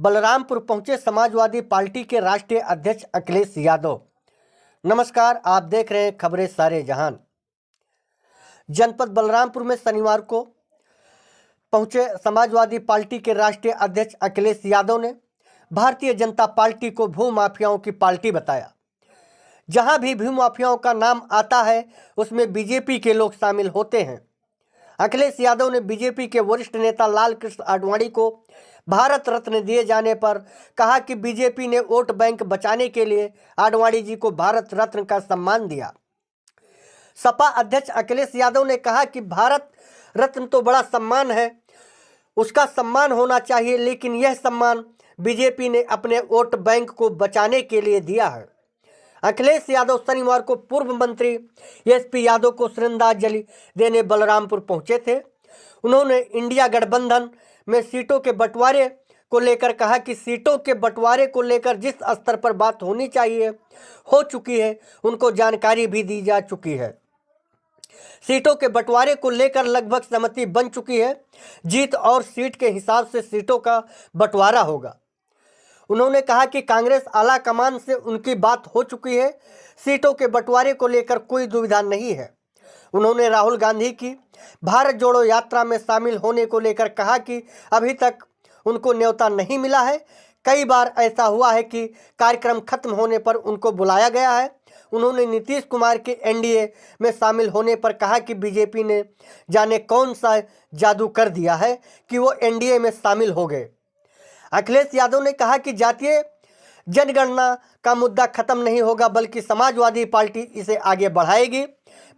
बलरामपुर पहुंचे समाजवादी पार्टी के राष्ट्रीय अध्यक्ष अखिलेश यादव। नमस्कार, आप देख रहे हैं खबरें सारे जहान। जनपद बलरामपुर में शनिवार को पहुंचे समाजवादी पार्टी के राष्ट्रीय अध्यक्ष अखिलेश यादव ने भारतीय जनता पार्टी को भूमाफियाओं की पार्टी बताया। जहां भी भूमाफियाओं का नाम आता है उसमें बीजेपी के लोग शामिल होते हैं। अखिलेश यादव ने बीजेपी के वरिष्ठ नेता लाल कृष्ण आडवाणी को भारत रत्न दिए जाने पर कहा कि बीजेपी ने वोट बैंक बचाने के लिए आडवाणी जी को भारत रत्न का सम्मान दिया। सपा अध्यक्ष अखिलेश यादव ने कहा कि भारत रत्न तो बड़ा सम्मान है, उसका सम्मान होना चाहिए, लेकिन यह सम्मान बीजेपी ने अपने वोट बैंक को बचाने के लिए दिया है। अखिलेश यादव शनिवार को पूर्व मंत्री एसपी यादव को श्रद्धांजलि देने बलरामपुर पहुंचे थे। उन्होंने इंडिया गठबंधन में सीटों के बंटवारे को लेकर कहा कि सीटों के बंटवारे को लेकर जिस स्तर पर बात होनी चाहिए हो चुकी है, उनको जानकारी भी दी जा चुकी है। सीटों के बंटवारे को लेकर लगभग सहमति बन चुकी है। जीत और सीट के हिसाब से सीटों का बंटवारा होगा। उन्होंने कहा कि कांग्रेस आला कमान से उनकी बात हो चुकी है। सीटों के बंटवारे को लेकर कोई दुविधा नहीं है। उन्होंने राहुल गांधी की भारत जोड़ो यात्रा में शामिल होने को लेकर कहा कि अभी तक उनको न्योता नहीं मिला है। कई बार ऐसा हुआ है कि कार्यक्रम खत्म होने पर उनको बुलाया गया है। उन्होंने नीतीश कुमार के एनडीए में शामिल होने पर कहा कि बीजेपी ने जाने कौन सा जादू कर दिया है कि वो एनडीए में शामिल हो गए। अखिलेश यादव ने कहा कि जातीय जनगणना का मुद्दा खत्म नहीं होगा, बल्कि समाजवादी पार्टी इसे आगे बढ़ाएगी।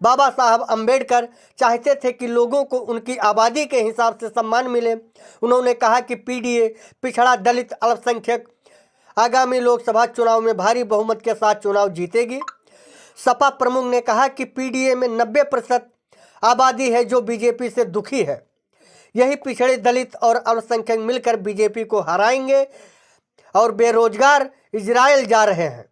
बाबा साहब अंबेडकर चाहते थे कि लोगों को उनकी आबादी के हिसाब से सम्मान मिले। उन्होंने कहा कि पीडीए पिछड़ा दलित अल्पसंख्यक आगामी लोकसभा चुनाव में भारी बहुमत के साथ चुनाव जीतेगी। सपा प्रमुख ने कहा कि पीडीए में 90% आबादी है जो बीजेपी से दुखी है। यही पिछड़े दलित और अल्पसंख्यक मिलकर बीजेपी को हराएंगे। और बेरोजगार इजराइल जा रहे हैं,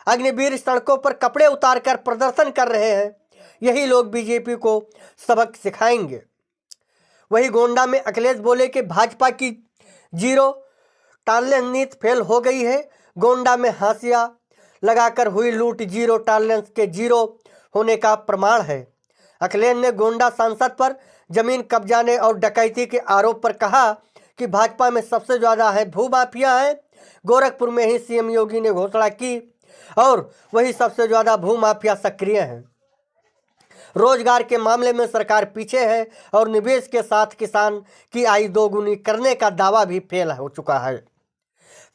अग्निवीर सड़कों पर कपड़े उतारकर प्रदर्शन कर रहे हैं। यही लोग बीजेपी को सबक सिखाएंगे। वही गोंडा में अखिलेश बोले कि भाजपा की जीरो टॉलरेंस नीति फेल हो गई है। गोंडा में हाशिया लगाकर हुई लूट जीरो टॉलरेंस के जीरो होने का प्रमाण है। अखिलेश ने गोंडा सांसद पर जमीन कब्जाने और डकैती के आरोप पर कहा कि भाजपा में सबसे ज़्यादा है भूमाफिया हैं। गोरखपुर में ही सीएम योगी ने घोषणा की और वही सबसे ज़्यादा भूमाफिया सक्रिय हैं। रोजगार के मामले में सरकार पीछे है और निवेश के साथ किसान की आय दोगुनी करने का दावा भी फेल हो चुका है।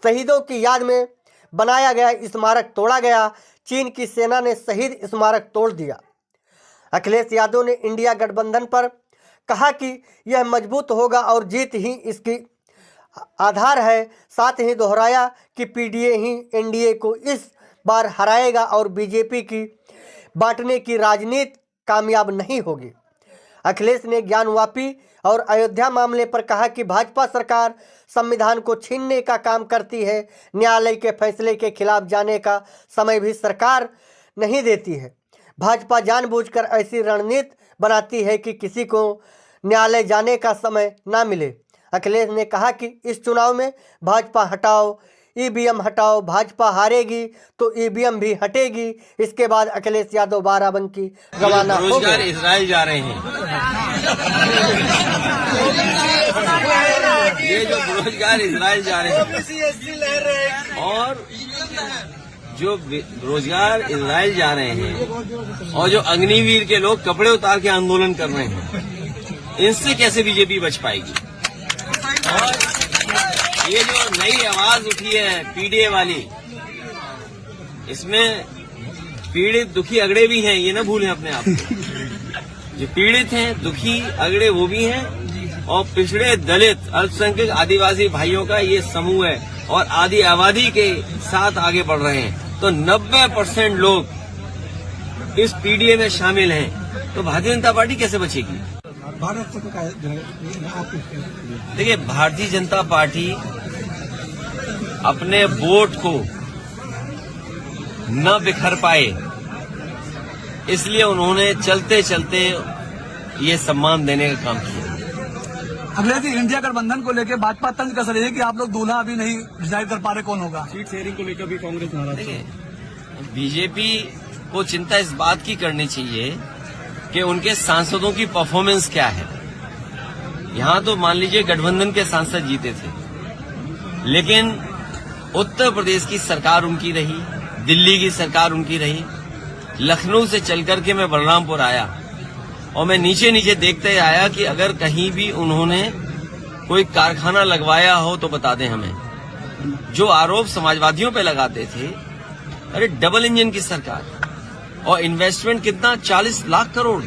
शहीदों की याद में बनाया गया स्मारक तोड़ा गया। चीन की सेना ने शहीद स्मारक तोड़ दिया। अखिलेश यादव ने इंडिया गठबंधन पर कहा कि यह मजबूत होगा और जीत ही इसकी आधार है। साथ ही दोहराया कि पीडीए ही एनडीए को इस बार हराएगा और बीजेपी की बांटने की राजनीति कामयाब नहीं होगी। अखिलेश ने ज्ञानवापी और अयोध्या मामले पर कहा कि भाजपा सरकार संविधान को छीनने का काम करती है। न्यायालय के फैसले के खिलाफ जाने का समय भी सरकार नहीं देती है। भाजपा जानबूझकर ऐसी रणनीति बनाती है कि किसी को न्यायालय जाने का समय ना मिले। अखिलेश ने कहा कि इस चुनाव में भाजपा हटाओ, ईवीएम हटाओ, भाजपा हारेगी तो ईवीएम भी हटेगी। इसके बाद अखिलेश यादव बाराबंकी रवाना हो गए। इजराइल जा रहे हैं। ये जो बेरोजगार इजराइल जा रहे हैं और जो बेरोजगार इजराइल जा रहे हैं और जो अग्निवीर के लोग कपड़े उतार के आंदोलन कर रहे हैं, इनसे कैसे बीजेपी बच पाएगी। और ये जो नई आवाज उठी है पीडीए वाली, इसमें पीड़ित दुखी अगड़े भी हैं, ये ना भूलें अपने आप को। जो पीड़ित हैं, दुखी अगड़े वो भी हैं और पिछड़े दलित अल्पसंख्यक आदिवासी भाइयों का ये समूह है और आधी आबादी के साथ आगे बढ़ रहे हैं। तो 90% लोग इस पीडीए में शामिल हैं। तो भारतीय जनता पार्टी कैसे बचेगी। देखिए, भारतीय जनता पार्टी अपने वोट को न बिखर पाए, इसलिए उन्होंने चलते चलते ये सम्मान देने का काम किया। अखिलेश जी, इंडिया गठबंधन को लेकर भाजपा तंज कस रही है कि आप लोग दूल्हा अभी नहीं डिसाइड कर पा रहे कौन होगा। सीट शेयरिंग को लेकर भी कांग्रेस नाराज है। देखिए, बीजेपी को चिंता इस बात की करनी चाहिए कि उनके सांसदों की परफॉर्मेंस क्या है। यहाँ तो मान लीजिए गठबंधन के सांसद जीते थे, लेकिन उत्तर प्रदेश की सरकार उनकी रही, दिल्ली की सरकार उनकी रही। लखनऊ से चलकर के मैं बलरामपुर आया और मैं नीचे नीचे देखते आया कि अगर कहीं भी उन्होंने कोई कारखाना लगवाया हो तो बता दें हमें। जो आरोप समाजवादियों पे लगाते थे, अरे डबल इंजन की सरकार और इन्वेस्टमेंट कितना, 40 लाख करोड़।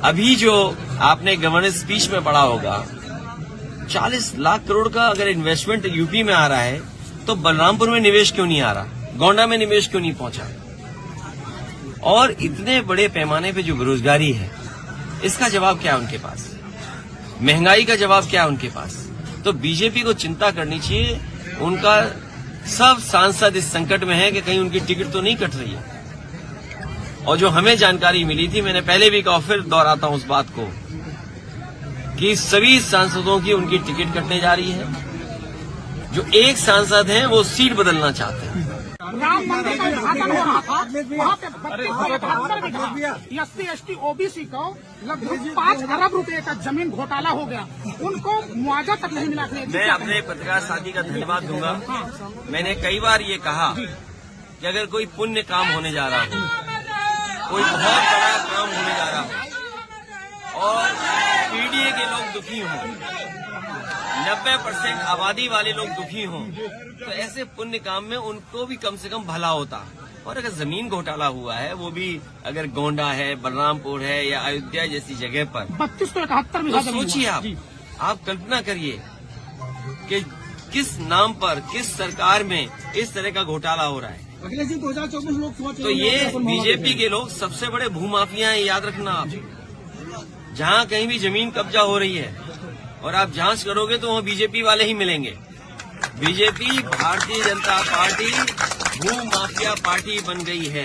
अभी जो आपने गवर्नेंस स्पीच में पढ़ा होगा, 40 लाख करोड़ का अगर इन्वेस्टमेंट यूपी में आ रहा है तो बलरामपुर में निवेश क्यों नहीं आ रहा, गोंडा में निवेश क्यों नहीं पहुंचा। और इतने बड़े पैमाने पे जो बेरोजगारी है, इसका जवाब क्या है उनके पास, महंगाई का जवाब क्या है उनके पास। तो बीजेपी को चिंता करनी चाहिए, उनका सब सांसद इस संकट में है कि कहीं उनकी टिकट तो नहीं कट रही है। और जो हमें जानकारी मिली थी, मैंने पहले भी कहा, फिर दोहराता हूं उस बात को, कि सभी सांसदों की उनकी टिकट कटने जा रही है। जो एक सांसद हैं वो सीट बदलना चाहते हैं। राम मंदिर का उद्घाटन हो रहा था, वहाँ पे 72 बिघा एससी एसटी ओबीसी को लगभग 5 अरब रुपए का जमीन घोटाला हो गया, उनको मुआवजा तक नहीं मिला। मैं अपने पत्रकार साथी का धन्यवाद दूंगा। मैंने कई बार ये कहा कि अगर कोई पुण्य काम होने जा रहा हो, कोई बहुत बड़ा काम होने जा रहा हो और पीडीए के लोग दुखी हों, 90% आबादी वाले लोग दुखी हों, तो ऐसे पुण्य काम में उनको भी कम से कम भला होता। और अगर जमीन घोटाला हुआ है, वो भी अगर गोंडा है, बलरामपुर है या अयोध्या जैसी जगह पर, 3271 तो सोचिए आप कल्पना करिए कि किस नाम पर, किस सरकार में इस तरह का घोटाला हो रहा है। अखिलेश जी, 2024 लोकसभा तो ये बीजेपी के लोग सबसे बड़े भूमाफिया हैं, याद रखना आप। जहाँ कहीं भी जमीन कब्जा हो रही है और आप जांच करोगे तो वहाँ बीजेपी वाले ही मिलेंगे। बीजेपी, भारतीय जनता पार्टी भू माफिया पार्टी बन गई है।